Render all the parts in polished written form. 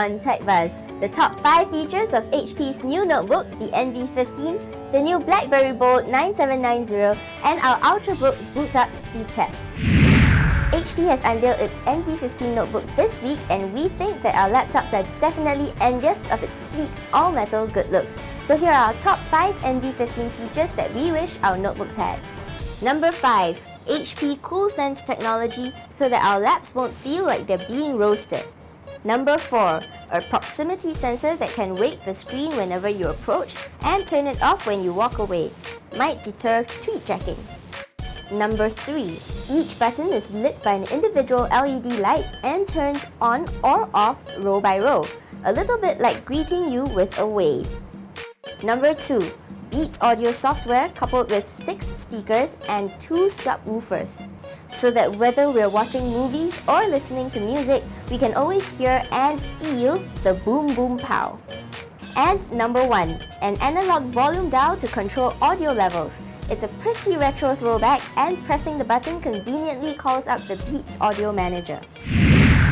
on TechBuzz, the top 5 features of HP's new notebook, the NV15, the new BlackBerry Bold 9790, and our Ultrabook boot-up speed test. HP has unveiled its NV15 notebook this week, and we think that our laptops are definitely envious of its sleek, all-metal good looks. So here are our top 5 NV15 features that we wish our notebooks had. Number 5. HP CoolSense technology so that our laps won't feel like they're being roasted. Number 4. A proximity sensor that can wake the screen whenever you approach and turn it off when you walk away. Might deter tweet checking. Number 3. Each button is lit by an individual LED light and turns on or off row by row, a little bit like greeting you with a wave. Number 2. Beats audio software coupled with 6 speakers and 2 subwoofers, so that whether we're watching movies or listening to music, we can always hear and feel the boom boom pow. And number 1, an analog volume dial to control audio levels. It's a pretty retro throwback, and pressing the button conveniently calls up the Beats Audio Manager.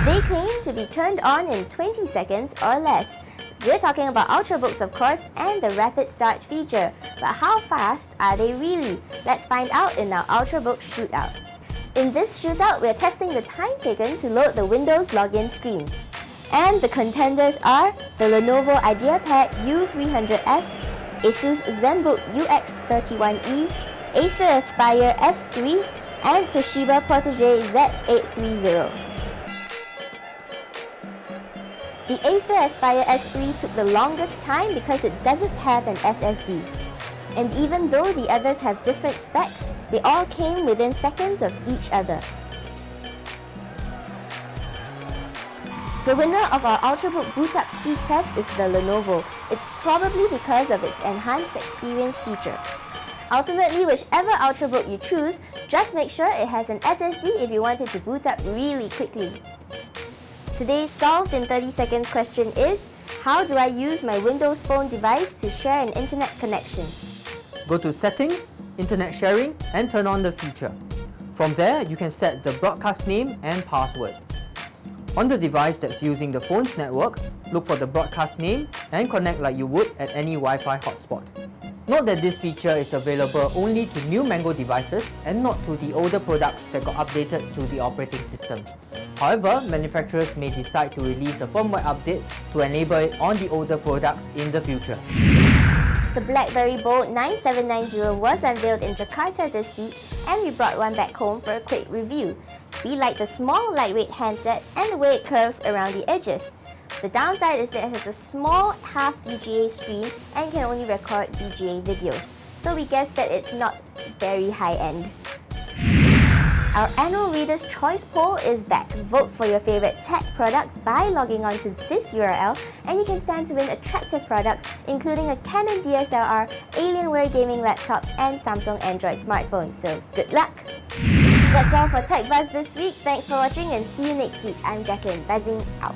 They claim to be turned on in 20 seconds or less. We're talking about Ultrabooks, of course, and the Rapid Start feature. But how fast are they really? Let's find out in our Ultrabook shootout. In this shootout, we're testing the time taken to load the Windows login screen. And the contenders are the Lenovo IdeaPad U300S, Asus ZenBook UX31E, Acer Aspire S3, and Toshiba Protege Z830. The Acer Aspire S3 took the longest time because it doesn't have an SSD. And even though the others have different specs, they all came within seconds of each other. The winner of our Ultrabook boot-up speed test is the Lenovo. It's probably because of its enhanced experience feature. Ultimately, whichever Ultrabook you choose, just make sure it has an SSD if you want it to boot up really quickly. Today's solved in 30 seconds question is, how do I use my Windows Phone device to share an internet connection? Go to Settings, Internet Sharing, and turn on the feature. From there, you can set the broadcast name and password. On the device that's using the phone's network, look for the broadcast name and connect like you would at any Wi-Fi hotspot. Note that this feature is available only to new Mango devices and not to the older products that got updated to the operating system. However, manufacturers may decide to release a firmware update to enable it on the older products in the future. The BlackBerry Bold 9790 was unveiled in Jakarta this week, and we brought one back home for a quick review. We like the small, lightweight handset and the way it curves around the edges. The downside is that it has a small half VGA screen and can only record VGA videos, so we guess that it's not very high-end. Our annual Reader's Choice poll is back. Vote for your favorite tech products by logging on to this URL, and you can stand to win attractive products including a Canon DSLR, Alienware gaming laptop, and Samsung Android smartphone. So good luck! That's all for TechBuzz this week. Thanks for watching and see you next week. I'm Jacqueline, buzzing out.